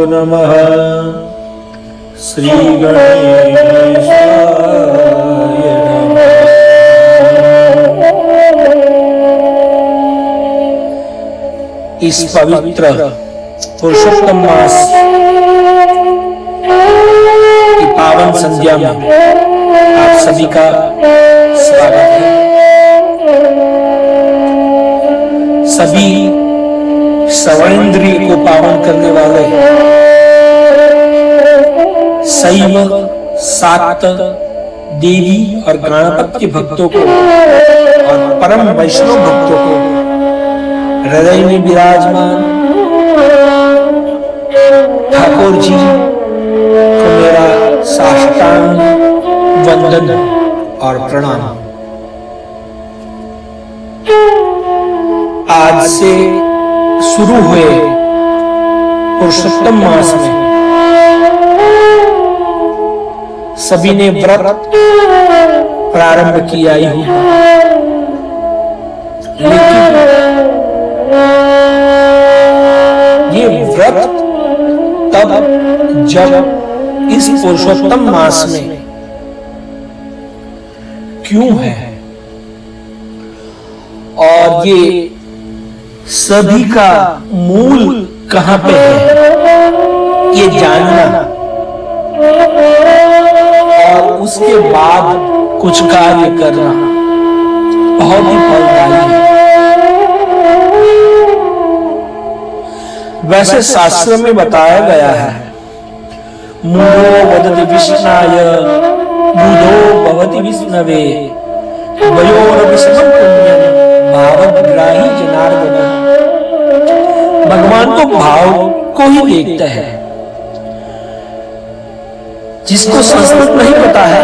नमः। श्री गणेशाय नमः। इस पवित्र पुरुषोत्तम मास की पावन संध्या में आप सभी का स्वागत है। सभी सर्वेंद्रिय को पावन करने वाले शैव शाक्त देवी और गणपति भक्तों को और परम वैष्णव भक्तों को हृदय में विराजमान ठाकुर जी को मेरा साष्टांग वंदन और प्रणाम। आज से शुरू हुए पुरुषोत्तम मास में सभी ने व्रत प्रारंभ किया ही होगा, लेकिन ये व्रत तब जब इस पुरुषोत्तम मास में क्यों है और ये सभी का मूल कहां पे है, ये जानना और उसके बाद कुछ कार्य करना बहुत ही फलदायी है। वैसे शास्त्र में बताया गया है, मूढ़ो वदति विष्णाय बुधो भवति विष्णवे वयोर विषमं पुण्यं भावग्राही जनार्दन। भगवान तो भाव को ही देखता है। जिसको संस्कृत नहीं पता है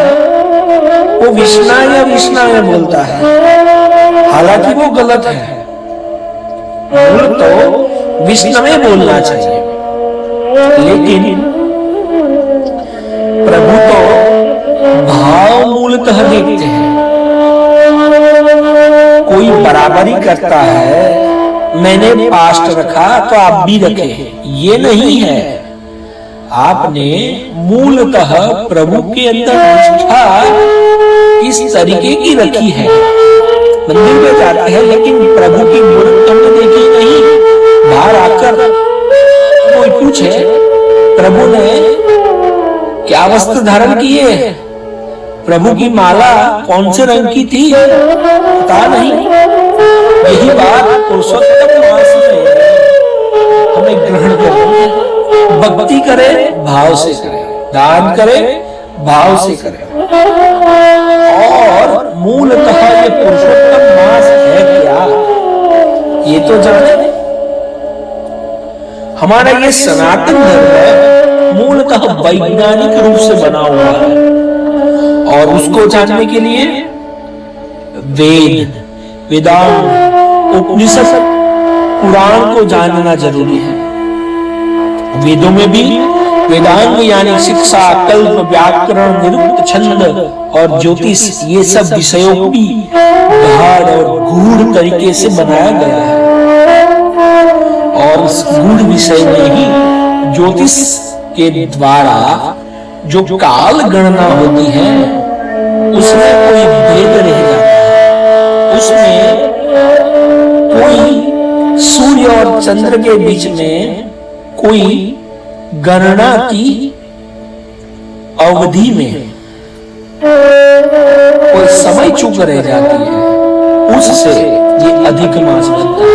वो विष्णाय बोलता है, हालांकि वो गलत है। मूल तो विष्णवे बोलना चाहिए, लेकिन प्रभु तो भाव मूलतः देखते हैं। कोई बराबरी करता है, मैंने पास्ट रखा तो आप भी रखे, ये नहीं है। आपने मूलतः प्रभु के अंदर निष्ठा इस तरीके की रखी है। मंदिर में जाते हैं लेकिन प्रभु की मूर्ति तुमने देखी नहीं। बाहर आकर कोई पूछे प्रभु ने क्या वस्त्र धारण किए, प्रभु की माला कौन से रंग की थी, पता नहीं। यही बात पुरुषोत्तम मास में हमें ग्रहण करनी है। भक्ति करे भाव से करे, दान करे भाव से करे। और मूलतः ये पुरुषोत्तम मास है क्या, ये तो जाने। हमारा ये सनातन धर्म मूलतः वैज्ञानिक रूप से बना हुआ है, और उसको जानने के लिए वेद, वेदांत, उपनिषद, पुराण को जानना जरूरी है। वेदों में भी वेदांग यानी शिक्षा, कल्प, व्याकरण, निरुक्त, छंद और ज्योतिष, ये सब विषयों को भी गाढ़ और गूढ़ तरीके से बनाया गया है। और इस गूढ़ विषय में ही ज्योतिष के द्वारा जो काल गणना होती है उसमें कोई भेद रह जाता है। उसमें कोई सूर्य और चंद्र के बीच में कोई गणना की अवधि में कोई समय चूक रह जाती है, उससे ये अधिक मास बनता है।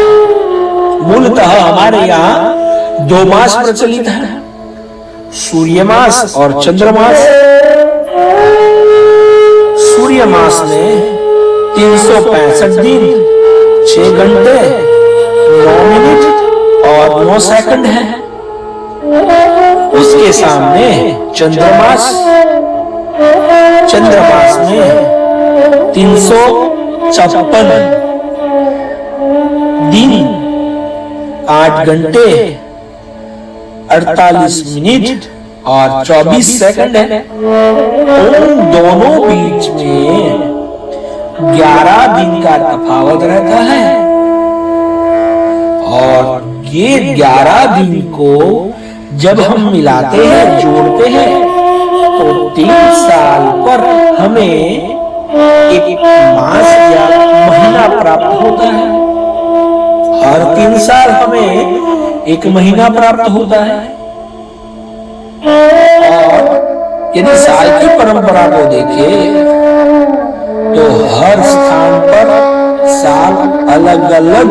मूलतः हमारे यहाँ 2 मास प्रचलित है, सूर्य मास और चंद्र मास। सूर्य मास में 365 दिन 6 घंटे 9 मिनट और 9 सेकंड है। उसके सामने चंद्रमास में 356 दिन 8 घंटे 48 मिनट और 24 सेकंड है। उन दोनों बीच में 11 दिन का तफावत रहता है, और ये 11 दिन को जब हम मिलाते हैं, जोड़ते हैं, तो 3 साल पर हमें एक मास या महीना प्राप्त होता है। हर 3 साल हमें एक महीना प्राप्त होता है। और यदि साल की परंपरा को देखें तो हर स्थान पर साल अलग अलग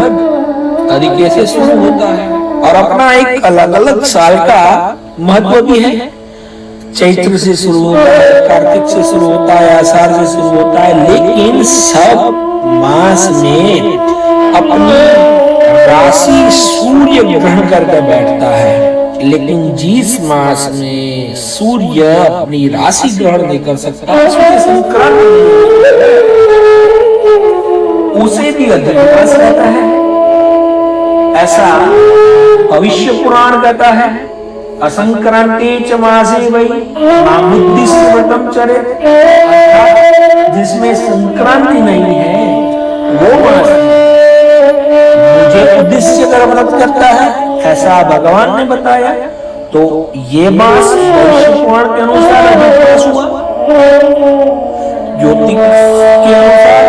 तरीके से शुरू होता है और अपना एक अलग अलग साल का महत्व भी है। चैत्र से शुरू होता है, कार्तिक से शुरू होता है, आषाढ़ से शुरू होता है, लेकिन सब मास में अपनी राशि सूर्य ग्रहण करके बैठता है। लेकिन जिस मास में सूर्य अपनी राशि ग्रहण नहीं कर सकता, उसमें संक्रांति उसे भी अधिक मास कहता है। ऐसा भविष्य पुराण कहता है, असंक्रांति च मासे वै मामुद्दिश्य व्रतम चरेत्, जिसमें संक्रांति नहीं है वो मास मुझे उद्देश्य कर व्रत करता है, ऐसा भगवान ने बताया। तो ये मास भविष्य पुराण के अनुसार अधिक मास हुआ। ज्योतिष के अनुसार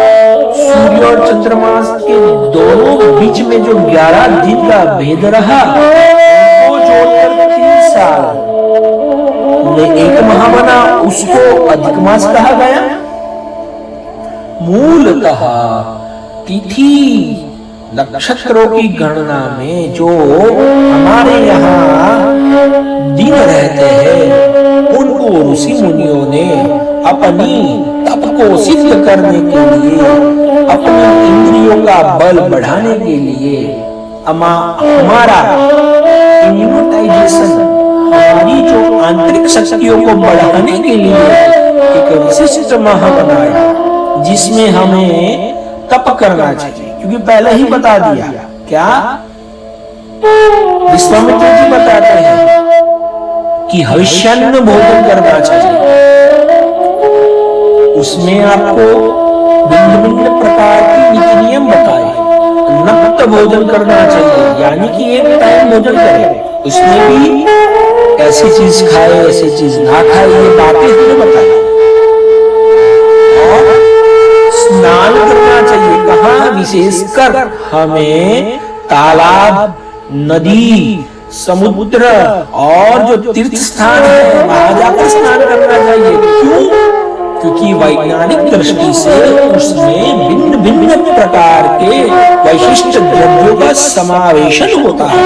सूर्य और चंद्रमास के दोनों बीच में जो 11 दिन का भेद रहा, वो जोड़कर 3 साल में एक माह बना, उसको अधिक मास कहा गया। मूलतः तिथि नक्षत्रों की गणना में जो हमारे यहाँ दिन रहते हैं, उनको ऋषि मुनियों ने अपनी तप को सिद्ध करने के लिए, अपनी इंद्रियों का बल बढ़ाने के लिए, हमारा इम्यूनाइजेशन, हमारी जो आंतरिक शक्तियों को बढ़ाने के लिए एक विशिष्ट माह बनाया, जिसमें हमें तप करना चाहिए। क्योंकि पहले ही बता दिया, क्या विश्वामित्र जी बताते हैं कि हविष्यान्न भोजन करना चाहिए। उसमें आपको भिन्न भिन्न प्रकार की नीति नियम बताए। नक्त भोजन करना चाहिए, यानी कि एक टाइम भोजन करें, उसमें भी ऐसी चीज खाए, ऐसी चीज ना खाए, ये बातें हमने बताई। और स्नान करना चाहिए। कहाँ? विशेषकर हमें तालाब, नदी, समुद्र और जो तीर्थ स्थान है वहां जाकर स्नान करना चाहिए। क्यों? क्योंकि वैज्ञानिक दृष्टि से उसमें भिन्न भिन्न प्रकार के वैशिष्ट द्रव्यों का समावेशन होता है।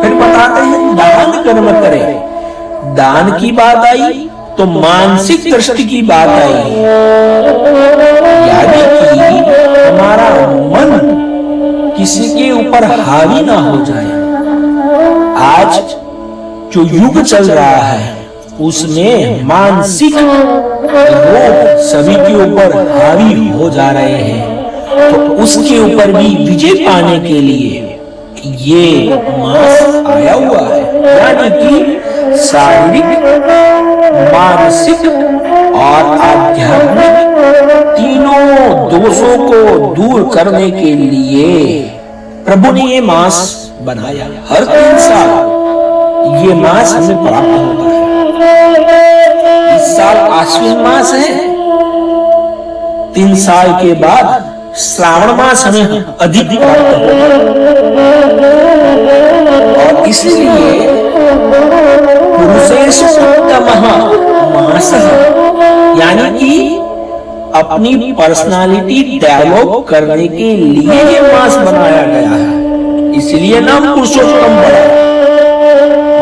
फिर बताते हैं दान कर्म करें। दान की बात आई तो मानसिक दृष्टि की बात आई, यानी कि हमारा मन किसी के ऊपर हावी ना हो जाए। आज जो युग चल रहा है उसमें मानसिक रोग सभी के ऊपर हावी हो जा रहे हैं, तो उसके ऊपर भी विजय पाने के लिए ये मास आया हुआ है। यानी कि शारीरिक, मानसिक और आध्यात्मिक तीनों दोषों को दूर करने के लिए प्रभु ने ये मास बनाया। हर 3 साल ये मास हमें प्राप्त होता है। इस साल आश्विन मास है, 3 साल के बाद श्रावण मास हमें अधिक प्राप्त होगा। और इसलिए पुरुषेषु उत्तमः मासः, यानी कि अपनी पर्सनालिटी डेवलप करने के लिए ये मास बनाया गया है। इसलिए नाम पुरुषोत्तम पड़ा।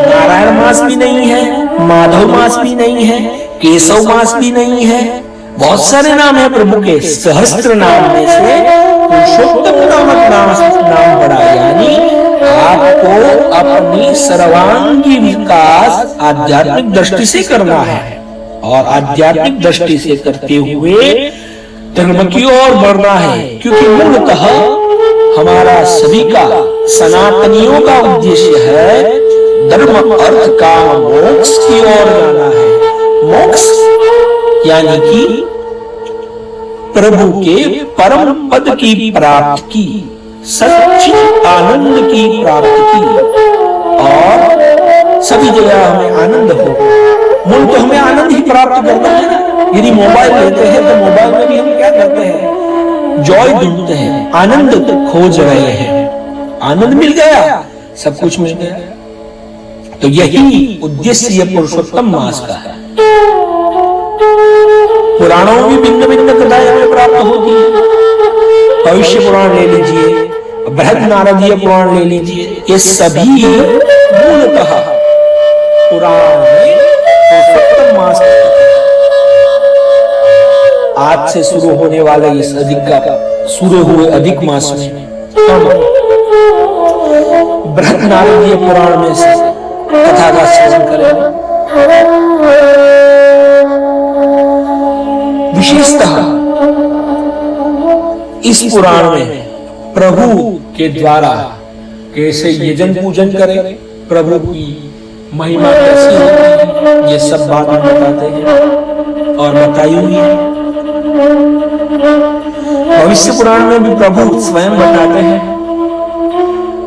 नारायण मास भी नहीं है, माधव मास भी नहीं है, केशव मास भी नहीं है। बहुत सारे नाम है प्रभु के, सहस्त्र नाम में से पुरुषोत्तम नामक नाम पड़ा। यानी आपको अपनी सर्वांगी विकास आध्यात्मिक दृष्टि से करना है, और आध्यात्मिक दृष्टि से करते हुए धर्म की ओर बढ़ना है। क्योंकि मूलतः हमारा सभी का, सनातनियों का उद्देश्य है धर्म, अर्थ, काम, मोक्ष की ओर जाना है। मोक्ष यानी कि प्रभु के परम पद की प्राप्ति की, सच्चित आनंद की प्राप्ति की, और सभी जगह हमें आनंद हो। मूल तो हमें आनंद ही प्राप्त करना है ना। यदि मोबाइल लेते हैं तो मोबाइल में भी हम क्या करते हैं, जॉय ढूंढते हैं, आनंद खोज रहे हैं। आनंद मिल गया, सब कुछ मिल गया। तो यही उद्देश्य पुरुषोत्तम मास का है। पुराणों में भिन्न भिन्न कथाएं हमें प्राप्त होती है। भविष्य पुराण ले लीजिए, बृहद नारदीय पुराण ले लीजिए, ये सभी मूलतः पुराण में पुरुषोत्तम मास आज से शुरू होने वाले इस अधिक का शुरू हुए अधिक मास में हम बृहद नारदीय पुराण में से कथा का श्रवण करें। विशेषतः इस पुराण में प्रभु के द्वारा कैसे यजन पूजन करें, प्रभु की महिमा कैसी होती है, ये सब बात हम बताते हैं और बताई हुई है। भविष्य पुराण में भी प्रभु स्वयं बताते हैं।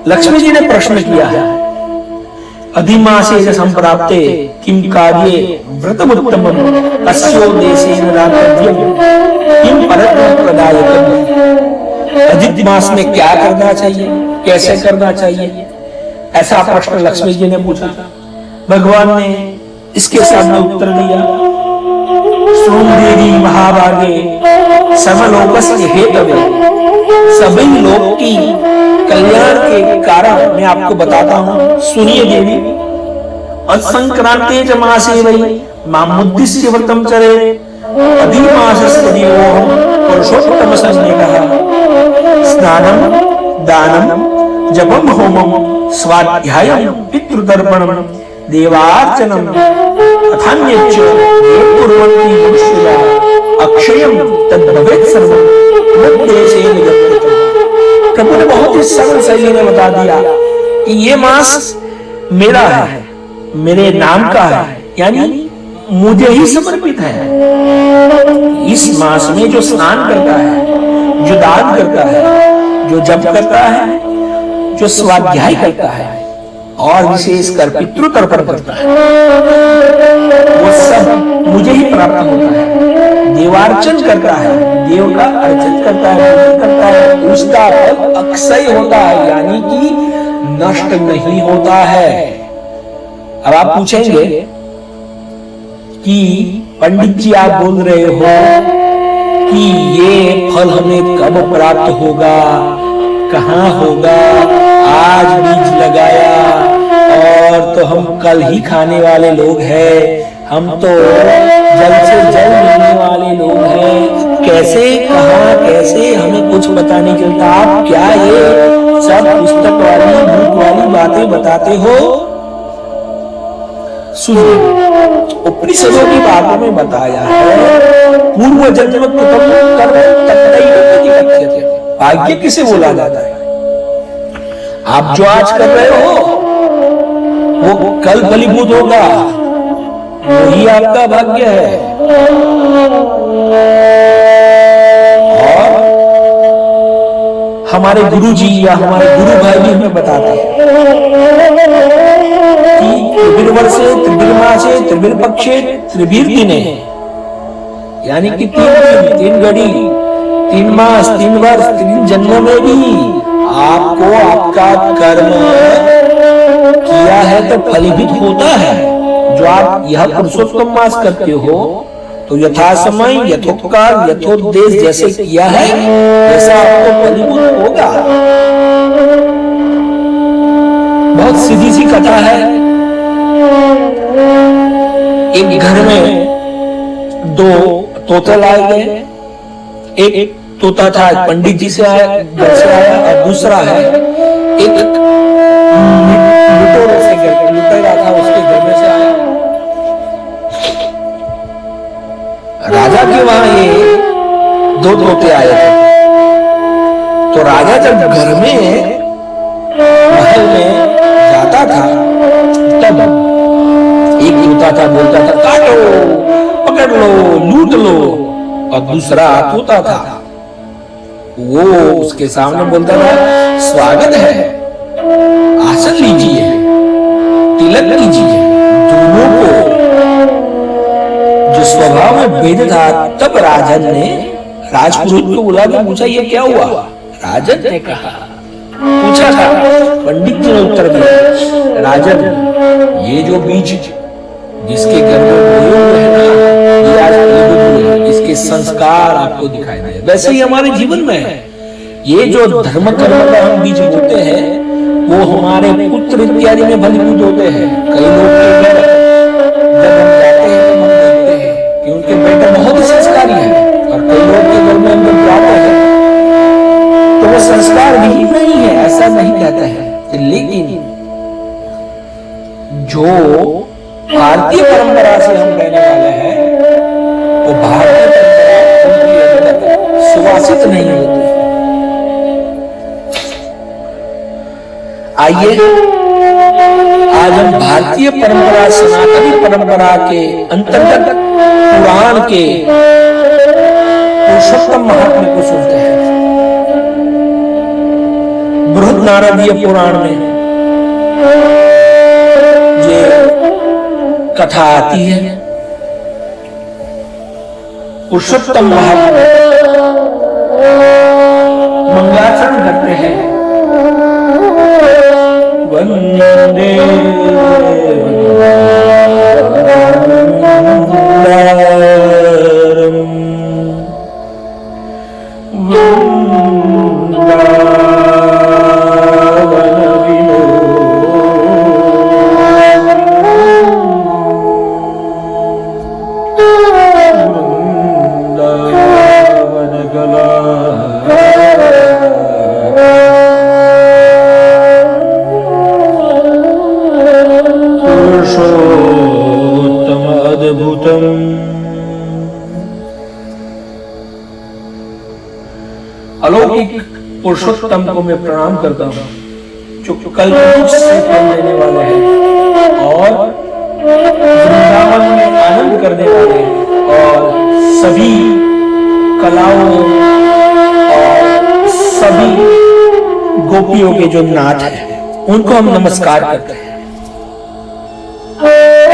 लक्ष्मी जी ने प्रश्न किया है, अधिमासे संप्राप्ते किम कार्ये व्रतमुत्तमम् अस्योद्देशेन रातव्यम् किम परत्र प्रदायकम्। अधिक मास में क्या करना चाहिए, कैसे करना चाहिए, ऐसा प्रश्न लक्ष्मी जी ने पूछा। भगवान ने इसके सामने उत्तर दिया, सुंदरी महाभागे सर्वलोकस्य हेतवे, सभी लोक की कल्याण के कारण मैं आपको बताता हूं, सुनिए देवी। असंक्रांते च मासे वै मामुद्दिश्य व्रतं चरे अधिमासस्य दिवो पुरुषोत्तम संज्ञकः स्नानं दानं जपं होमं स्वाध्यायं पितृतर्पणं देवार्चनम् अथान्यच्च ये कुर्वन्ति मनुष्याः अक्षयं तद्भवेत् सर्वं तद्देशेन यत्कृतं। प्रभु ने बहुत ही सरल शैली में बता दिया कि ये मास मेरा है, मेरे नाम का है, यानी मुझे ही समर्पित है। इस मास में जो स्नान करता है, जो दान करता है, जो जप करता है, जो स्वाध्याय करता है और विशेषकर पितृ तर्पण करता है, वो सब मुझे ही प्राप्त होता है। देवार्चन करता है, देव का अर्चन करता है, उसका फल अक्षय होता है, यानी कि नष्ट नहीं होता है। अब आप पूछेंगे कि पंडित जी आप बोल रहे हो कि ये फल हमें कब प्राप्त होगा, कहाँ होगा, आज बीज लगाया और तो हम कल ही खाने वाले लोग हैं, हम तो जल्द से जल्द मिलने वाले लोग हैं, कैसे कहाँ कैसे हमें कुछ पता नहीं चलता। आप क्या ये सब पुस्तक वाली भूत वाली बातें बताते हो? सुनिए, उपनिषदों की बातों में बताया है पूर्व जन्म कृतं कर्म तत्तैव प्रतिपद्यते। भाग्य किसे बोला जाता है? आप जो आज कर रहे हो वो कल फलीभूत होगा, वही आपका भाग्य है। और हमारे गुरु जी या हमारे गुरु भाई भी हमें बताते हैं कि त्रिभिर्वर्षे त्रिभिर्मासे त्रिभिर्पक्षे त्रिभिर्दिने, यानी कि 3 घड़ी 3 मास 3 वर्ष 3 जन्म में भी आपको आपका कर्म किया है तो फलीभूत होता है। जो आप यह पुरुषोत्तम मास करते हो तो यथा समय यथोकाल यथोद्देश जैसे किया है वैसा आपको फलीभूत होगा। बहुत सीधी सी कथा है। एक घर में 2 तोते लाए गए। एक तोता था पंडित जी से आया, घर से आया, और दूसरा है एक लुटेरा था, उसके घर में से आया। राजा के वहां ये 2 तोते आए थे। तो राजा जब घर में महल में जाता था तब एक तोता था, बोलता था काटो, पकड़ लो, लूट लो, और दूसरा तोता था वो उसके सामने बोलता था स्वागत है, आसन लीजिए, तिलक कीजिए। दोनों को जो स्वभाव में भेद था, तब राजन ने राजपुरोहित को बुला के पूछा, ये क्या हुआ? राजन ने कहा, पूछा था, पंडित जी ने उत्तर दिया, राजन ये जो बीज जिसके घर में बोए हुए हैं ना, ये आज फलीभूत हुए, इसके संस्कार आपको दिखाई दे। वैसे ही हमारे जीवन में है, ये जो धर्म कर्म का हम बीज बोते हैं, वो हमारे पुत्र इत्यादि में फलीभूत होते हैं। कई लोग के घर जब हम जाते हैं तो हम देखते हैं कि उनके बेटे बहुत ही संस्कारी हैं, और कई लोग के घर में हम जब जाते हैं तो वो संस्कार भी नहीं है, ऐसा नहीं कहता है। लेकिन जो भारतीय परंपरा से हम रहने वाले हैं, वो भारतीय परंपरा सुवासित नहीं होते। आइए आज हम भारतीय परंपरा, सनातनी परंपरा के अंतर्गत पुराण के पुरुषोत्तम महात्म्य को सुनते हैं। बृहदनारदीय पुराण में ये कथा आती है, पुरुषोत्तम महात्म्य मंगलाचरण करते हैं। वंदे अलौकिक पुरुषोत्तम को मैं प्रणाम करता हूं, जो कल्प से फल देने वाले हैं और वृंदावन में आनंद करने वाले हैं, और सभी कलाओं और सभी गोपियों के जो नाथ हैं, उनको हम नमस्कार करते हैं।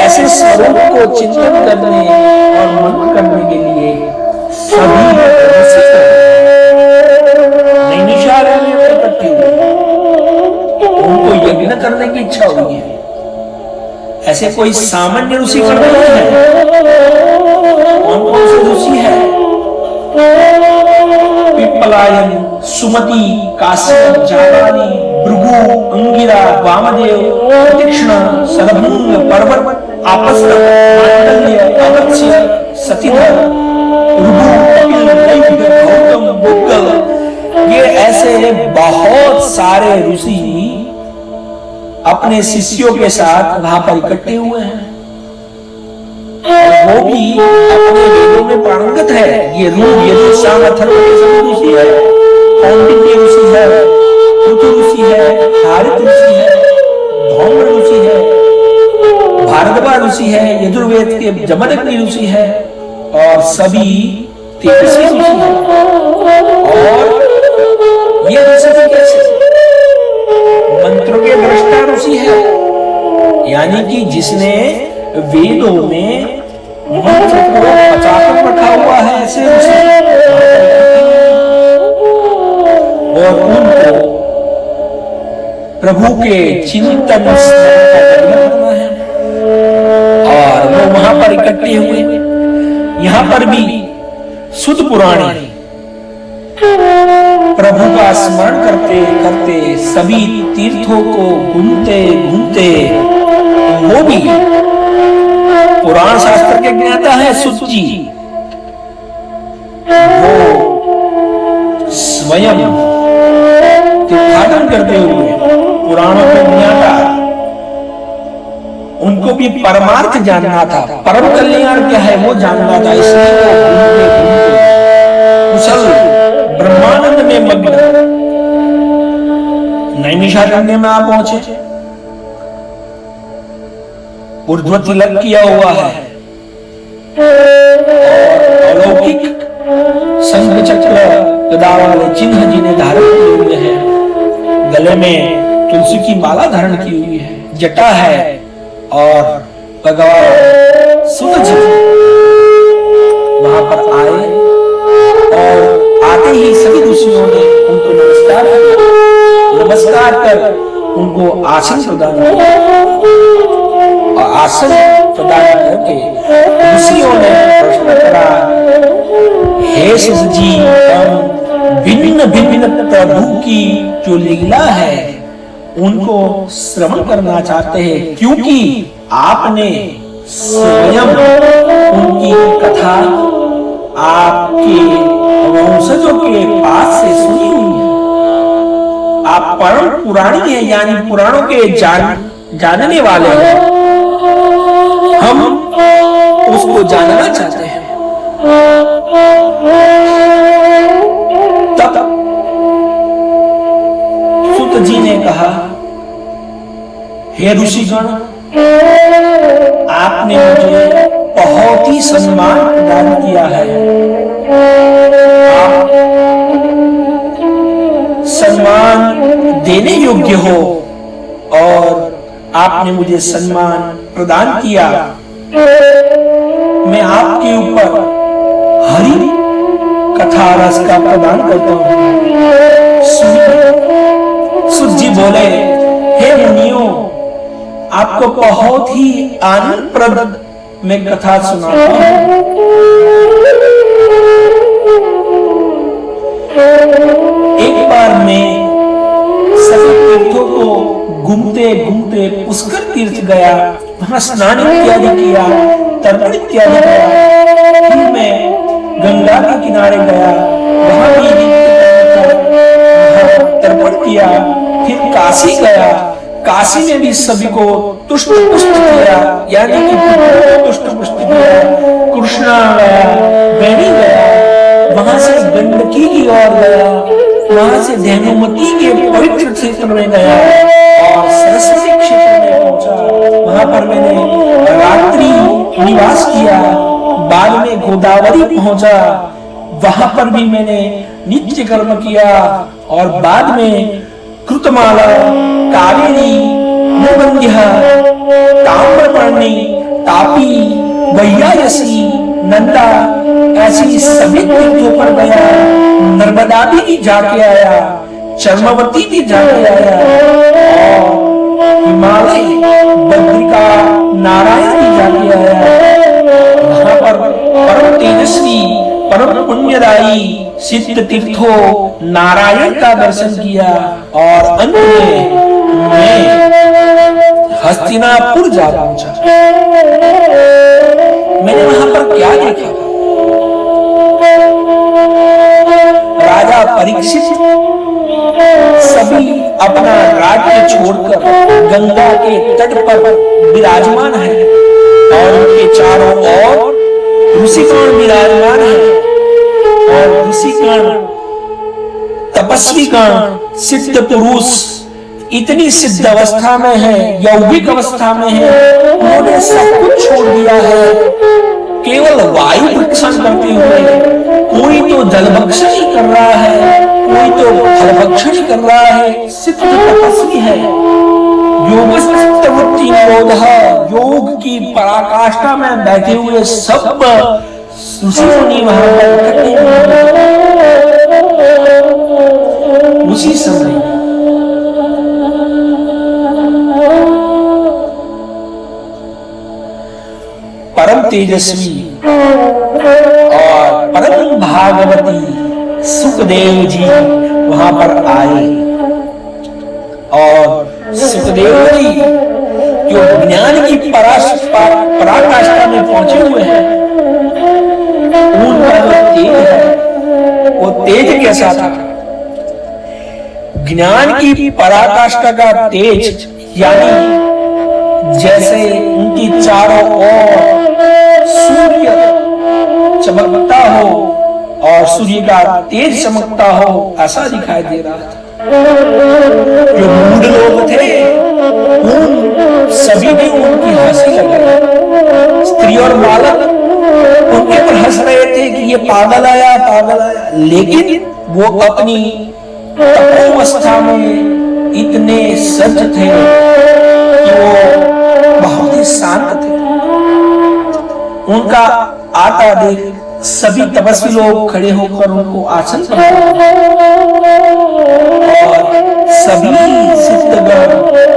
ऐसे स्वरूप को चिंतन करने और मनन करने के लिए सभी नैमिषारण्य में इकट्ठे हुए, उनको यज्ञ करने की इच्छा हुई है। ऐसे कोई सामान्य ऋषि नहीं है। कौन कौन से ऋषि है? पिप्पलायन, सुमति, काश्यप, जाबाली, भृगु, अंगिरा, वामदेव, तीक्ष्ण, सरभंग, पर्वत, आपस्त, मांडल्य, अगस्त्य, सतीधर, ऋभु, कपिल, दैत्य, गौतम, बुद्धल, ये ऐसे बहुत सारे ऋषि अपने शिष्यों के साथ वहां पर इकट्ठे हुए हैं। वो भी अपने वेदों में पारंगत है। ये ऋग, यजुर, साम, अथर्व के सब ऋषि है। कौंडिन्य ऋषि है, पृथु ऋषि है, हारित ऋषि है, धौम्र ऋषि है, भारद्वाज ऋषि है, यजुर्वेद के जमदग्नि ऋषि है, और सभी तेजस्वी ऋषि है। और ये ऋषि कैसे? मंत्रों के दृष्टा ऋषि है, यानी कि जिसने वेदों में मंत्र को बचाकर रखा हुआ है, ऐसे ऋषि। और उनको प्रभु के चिंतन करना है, और वो वहां पर इकट्ठे हुए। यहां पर भी शुद्ध पुराणी प्रभु का स्मरण करते करते सभी तीर्थों को घूमते घूमते, वो भी पुराण शास्त्र के ज्ञाता है सुत जी, वो स्वयं तीर्थाटन करते हुए पुराणों के ज्ञाता, उनको भी परमार्थ जानना था, परम कल्याण क्या है वो जानना था। इसलिए वो घूमते घूमते कुशल ब्रह्मानंद में मग्न नैमिषारण्य में आप पहुंचे। ऊर्ध्व तिलक किया हुआ है, और अलौकिक शंख चक्र गदा वाले चिन्ह जिन्हें धारण किए हुए हैं, गले में तुलसी की माला धारण की हुई है, जटा है, और भगवान सूत जी वहां पर आए और आते ही सभी ऋषियों ने उनको नमस्कार किया। नमस्कार कर उनको आसन प्रदान किया और आसन प्रदान करके ऋषियों ने प्रश्न करा, हे सूत जी, हम भिन्न भिन्न प्रभु की जो लीला है उनको श्रवण करना चाहते हैं, क्योंकि आपने स्वयं उनकी कथा आपके वंशजों के पास से सुनी हुई है। आप परम पुराणी हैं, यानी पुराणों के जानने वाले हैं। हम उसको जानना चाहते हैं। तब सूत जी ने कहा, हे ऋषिगण, आपने मुझे बहुत ही सम्मान प्रदान किया है। आप सम्मान देने योग्य हो और आपने मुझे सम्मान प्रदान किया। मैं आपके ऊपर हरि कथा रस का प्रदान करता हूं। सूत जी बोले, हे मुनियों, आपको बहुत ही आनंदप्रद मैं कथा सुनाता हूं। एक बार मैं सभी तीर्थों को घूमते घूमते पुष्कर तीर्थ गया, वहां स्नान इत्यादि किया, तर्पण इत्यादि किया। फिर मैं गंगा के किनारे गया, वहां भी तर्पण किया। फिर काशी गया, काशी में भी सभी को तुष्ट पुष्ट किया, यानी कि तुष्ट पुष्ट किया। कृष्णा गया, बैनी गया, वहां से गंडकी की ओर गया, वहां से धेनुमती के पवित्र क्षेत्र में गया और सरस्वती क्षेत्र में पहुंचा। वहां पर मैंने रात्रि निवास किया। बाद में गोदावरी पहुंचा, वहां पर भी मैंने नित्य कर्म किया और बाद में कृतमाला, कावेरी, मुगंध्या, ताम्रपर्णी, तापी, वैयायसी, नंदा, ऐसी सभी तीर्थों पर गया। नर्मदा भी जाके आया, चर्मवती भी जाके आया और हिमालय, बद्रिका, नारायण भी जाके आया। वहां पर परम तेजस्वी, परम पुण्यदायी सिद्ध तीर्थों नारायण का दर्शन किया और अंत में मैं हस्तिनापुर जा पहुंचा। मैंने वहां पर क्या देखा? राजा परीक्षित सभी अपना राज्य छोड़कर गंगा के तट पर विराजमान है और उनके चारों ओर ऋषिगण विराजमान है और ऋषिगण, तपस्वीगण, सिद्ध पुरुष इतनी सिद्ध अवस्था में है, यौगिक अवस्था में है, उन्होंने सब कुछ छोड़ दिया है, केवल वायु भक्षण करते हुए। कोई तो जल भक्षण ही कर रहा है, कोई तो फल भक्षण ही कर रहा है। सिद्ध तपस्वी है, योगस्थ वृत्ति निरोधः, योग की पराकाष्ठा में बैठे हुए सब ऋषिमुनि वहां पर इकट्ठे हुए। उसी समय परम तेजस्वी और परम भागवती सुखदेव जी वहां पर आए और सुखदेव जी जो ज्ञान की पराकाष्ठा में पहुंचे हुए हैं, उनका जो तेज है वो तेज कैसा था? ज्ञान की पराकाष्ठा का तेज, यानी जैसे उनकी चारों ओर सूर्य चमकता हो और सूर्य का तेज चमकता हो, ऐसा दिखाई दे रहा था। जो मूढ़ लोग थे उन सभी ने उनकी हंसी लगाई। स्त्री और बालक उनके पर हंस रहे थे कि ये पागल आया, पागल आया, लेकिन वो अपनी तपोवस्था में इतने सज्ज थे कि वो बहुत ही उनका आता देख सभी तपस्वी लोग खड़े होकर उनको आसन पर और सभी सिद्धगण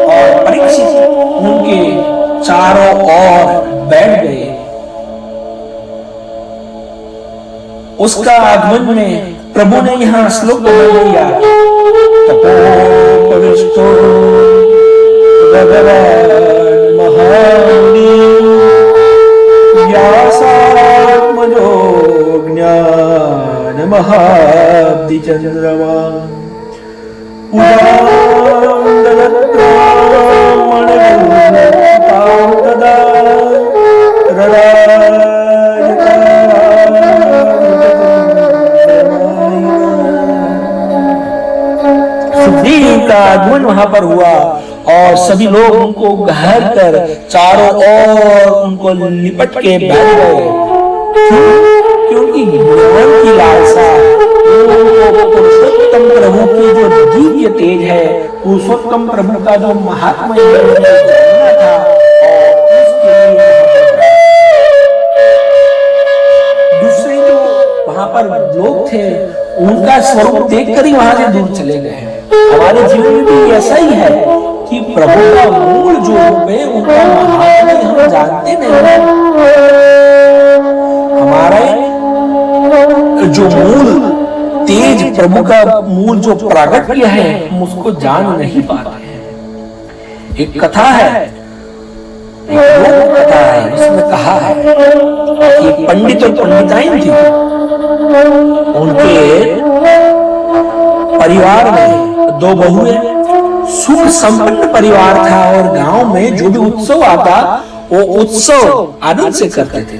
और परीक्षित उनके चारों ओर बैठ गए। उसका आगमन में प्रभु ने यहाँ श्लोक बोल दिया, तपोपविष्टो भगवान महामुनि व्यासात्मजो ज्ञान महाब्धि चंद्रमा सुखदेव का आगमन वहां पर हुआ और सभी लोग उनको घेर कर चारों ओर उनको लिपट के बैठ गए। क्योंकि ज्ञान की लालसा पुरुषोत्तम प्रभु की जो दिव्य तेज है, पुरुषोत्तम प्रभु का जो महात्मा जानना था और उसके लिए दूसरे जो वहां पर लोग थे उनका स्वरूप देखकर ही वहां से दूर चले गए। हमारे जीवन में भी ऐसा ही है कि प्रभु का मूल जो रूप है उनका महात्म्य हम जानते नहीं। हमारे जो मूल तेज प्रभु का मूल जो प्रागट्य है हम उसको जान नहीं पाते हैं। एक कथा है, एक कथा है, इसमें कहा है कि पंडित और पंडिताइन थी, उनके परिवार में दो बहुएं, सुख संपन्न परिवार था और गांव में जो भी उत्सव आता वो उत्सव आनंद से करते थे।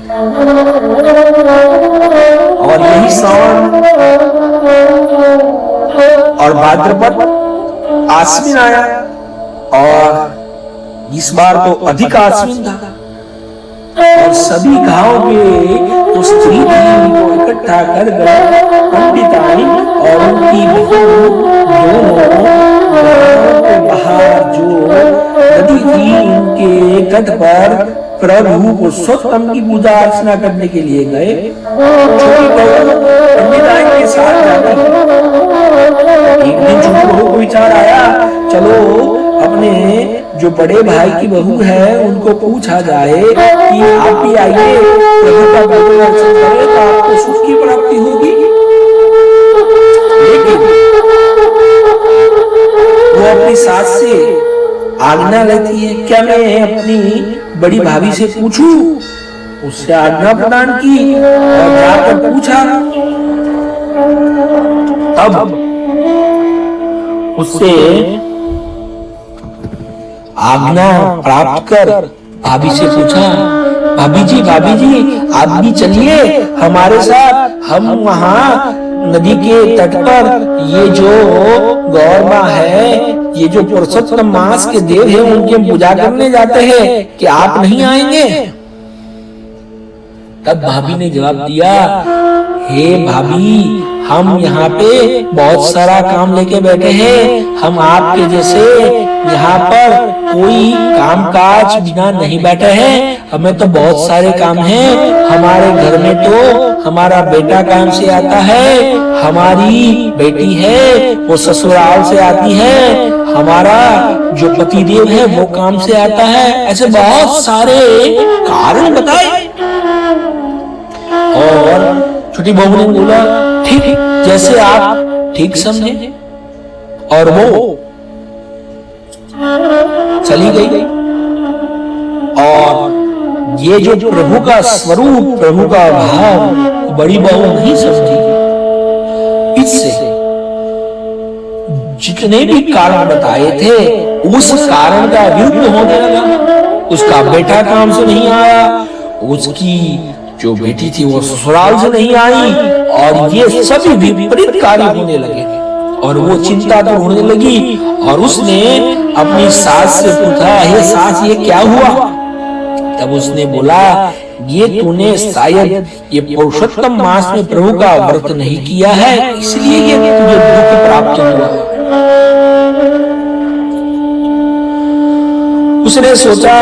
और यही सावन और भाद्रपद आश्विन आया और इस बार तो अधिक आश्विन था और सभी गांव के तो स्त्री को इकट्ठा कर गए पंडिताइन और उनकी दोनों बाहर जो नदी थी उनके तट पर प्रभु पुरुषोत्तम की पूजा अर्चना करने के लिए गए। छोटी बहू पंडिताइन के साथ जाती। एक दिन छोटी बहू को विचार आया, चलो अपने जो बड़े भाई की बहू है उनको पूछा जाए कि आप भी आइए प्रभु का पूजा अर्चना करें तो आपको सुख की प्राप्ति होगी। लेकिन वो अपनी सास से आज्ञा लेती है, क्या मैं अपनी बड़ी भाभी से पूछूं? उससे आज्ञा प्रदान की और जाकर पूछा। तब उससे आज्ञा प्राप्त कर भाभी से पूछा, भाभी जी आप भी चलिए हमारे साथ, हम वहाँ नदी के तट पर ये जो गौर माँ है, ये जो पुरुषोत्तम मास के देव है उनकी पूजा करने जाते हैं, कि आप नहीं आएंगे? तब भाभी ने जवाब दिया, हे भाभी हम यहाँ पे बहुत सारा काम लेके बैठे हैं, हम आपके जैसे यहाँ पर कोई काम काज बिना नहीं बैठे हैं, हमें तो बहुत सारे काम हैं। हमारे घर में तो हमारा बेटा काम से आता है, हमारी बेटी है वो ससुराल से आती है, हमारा जो पतिदेव है वो काम से आता है। ऐसे बहुत सारे कारण बताए और छोटी बहू ने बोला, ठीक जैसे आप ठीक समझे, और वो चली गई। और ये जो प्रभु का स्वरूप, प्रभु का भाव बड़ी बहू नहीं समझी। इससे जितने भी कारण बताए थे उस कारण का विरुद्ध होने लगा। उसका बेटा काम से नहीं आया, उसकी जो बेटी थी वो ससुराल से नहीं आई, और ये सभी विपरीत कार्य होने लगे और वो चिंता तो होने लगी। और उसने अपनी सास से पूछा, हे सास ये क्या हुआ? तब उसने बोला, ये तूने शायद ये पुरुषोत्तम मास में प्रभु का व्रत नहीं किया है, इसलिए ये तुझे दुख प्राप्त हुआ। उसने सोचा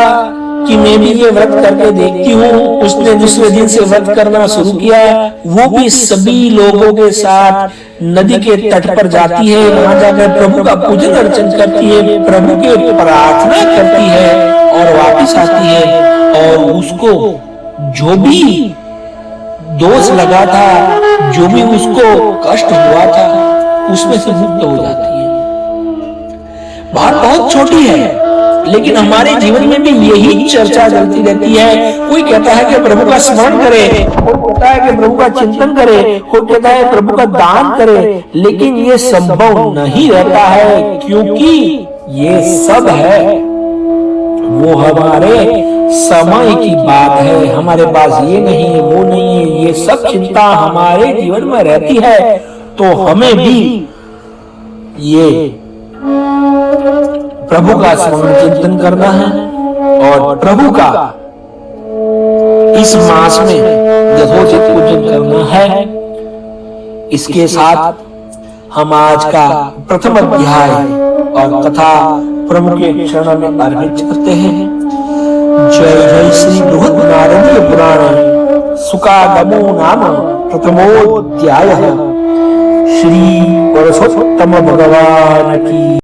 कि मैं भी ये व्रत करके देखती हूँ। उसने दूसरे दिन से व्रत करना शुरू किया। वो भी सभी लोगों के साथ नदी के तट पर जाती है, वहां जाकर प्रभु का पूजन अर्चन करती है, प्रभु के प्रार्थना करती है और वापस आती है। और उसको जो भी दोष लगा था, जो भी उसको कष्ट हुआ था, उसमें से मुक्त हो जाती है। बात बहुत छोटी है, लेकिन हमारे जीवन में भी यही चर्चा चलती रहती है। कोई कहता है कि प्रभु का स्मरण करे, कोई कहता है कि प्रभु का चिंतन करे, कोई कहता है प्रभु का दान करे, लेकिन ये संभव नहीं रहता है, क्योंकि ये सब है वो हमारे समय की बात है। हमारे पास ये नहीं है, वो नहीं है, ये सब चिंता हमारे जीवन में रहती है। तो हमें भी ये प्रभु का स्मरण चिंतन करना है और प्रभु का इस मास में यथोचित पूजन करना है। इसके साथ हम आज का प्रथम अध्याय और कथा प्रभु के चरणों में अर्पित करते हैं। जय जय श्री बृहद नारदीय पुराण सुकागमो नाम प्रथमोऽध्यायः। श्री पुरुषोत्तम भगवान की